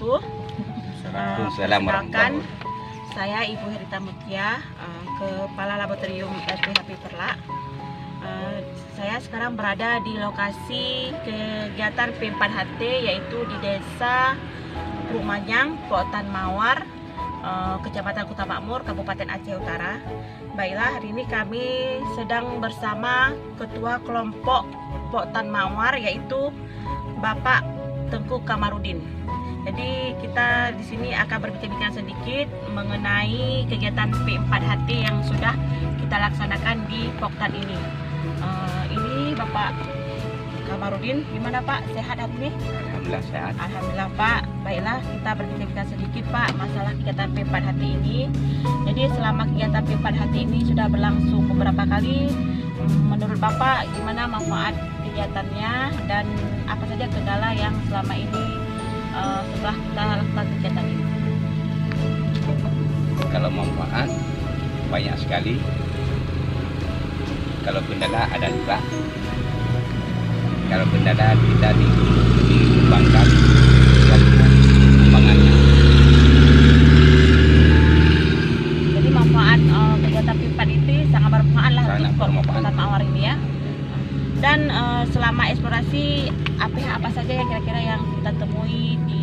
wabarakatuh. Perkenalkan, saya Ibu Herita Mutia, Kepala Laboratorium LPHP Perlak. Saya sekarang berada di lokasi kegiatan P4HT, yaitu di Desa Rumanyang, Potan Mawar, Kecamatan Kuta Makmur, Kabupaten Aceh Utara. Baiklah, hari ini kami sedang bersama Ketua Kelompok Potan Mawar, yaitu Bapak Tengku Kamarudin. Jadi kita di sini akan berbincang-bincang sedikit mengenai kegiatan P4HT yang sudah kita laksanakan di Poktan ini. Ini Bapak Kamarudin, gimana Pak? Sehat hari ini? Alhamdulillah sehat. Alhamdulillah Pak. Baiklah, kita berbincang-bincang sedikit Pak masalah kegiatan P4HT ini. Jadi selama kegiatan P4HT ini sudah berlangsung beberapa kali. Menurut Bapak gimana manfaat kegiatannya dan apa saja kendala yang selama ini setelah kita lakukan kegiatan ini? Kalau manfaat banyak sekali. Kalau kendala ada juga. Kalau kendala kita dikembangkan pengembangannya. Jadi manfaat kegiatan P4 itu sangat bermanfaat lah Sangat untuk bermanfaat. Potan Mawar ini ya. Dan selama eksplorasi apa saja yang kira-kira yang kita temui di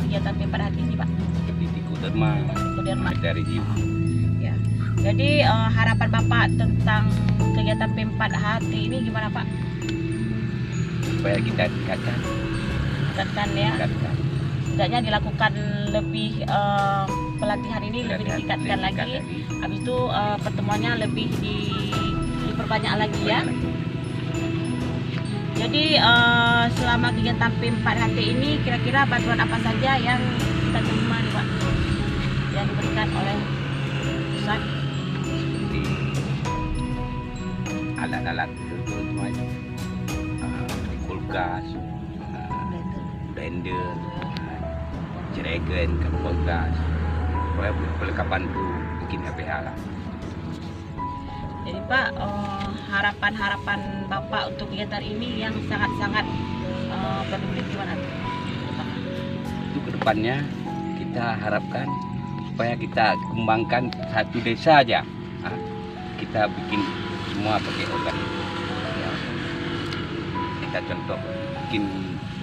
kegiatan P4HT ini Pak? Seperti di Kuderma, dari Jiu. Ya. Jadi harapan Bapak tentang kegiatan P4HT ini gimana Pak? Supaya kita tingkatkan. Tingkatkan ya. Setidaknya dilakukan lebih pelatihan ini lebih ditingkatkan lagi. Habis itu pertemuannya lebih diperbanyak lagi ya. Jadi selama kegiatan P4HT ini kira-kira bantuan apa saja yang kita terima nih Pak? Yang diberikan oleh pusat? Seperti alat-alat itu semuanya. Kulkas, blender, jeragen, kompor gas. Pokoknya perlengkapan itu bikin APH lah. Jadi Pak, harapan-harapan Bapak untuk kegiatan ini yang sangat-sangat produktif gimana? Itu kedepannya kita harapkan supaya kita kembangkan satu desa aja. Kita bikin semua pakai organik. Ya. Kita contoh, bikin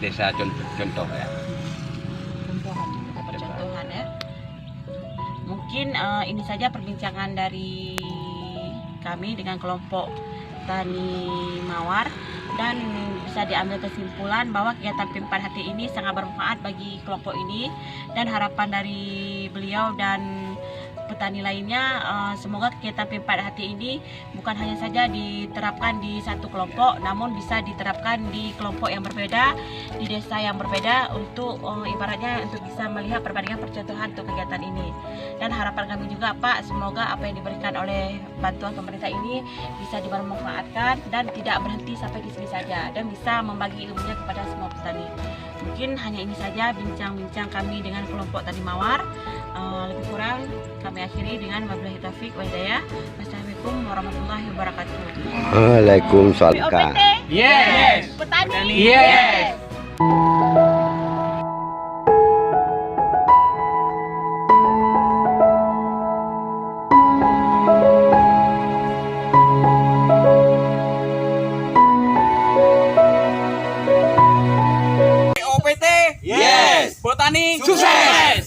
desa contoh ya. Percontohan ya. Mungkin ini saja perbincangan dari kami dengan kelompok Tani Mawar, dan bisa diambil kesimpulan bahwa kegiatan P4HT ini sangat bermanfaat bagi kelompok ini, dan harapan dari beliau dan petani lainnya, semoga kegiatan P4HT ini bukan hanya saja diterapkan di satu kelompok, namun bisa diterapkan di kelompok yang berbeda, di desa yang berbeda, untuk ibaratnya untuk bisa melihat perbandingan percontohan untuk kegiatan ini. Dan harapan kami juga Pak, semoga apa yang diberikan oleh bantuan pemerintah ini bisa dimanfaatkan dan tidak berhenti sampai di sini saja, dan bisa membagi ilmunya kepada semua petani. Mungkin hanya ini saja bincang-bincang kami dengan kelompok Tani Mawar. Lebih kurang kami akhiri dengan wabillahi taufik wal hidayah. Wassalamualaikum warahmatullahi wabarakatuh. Waalaikumsalam. POPT? Yes. Petani? Yes. POPT, Yes. Botani, Sukses.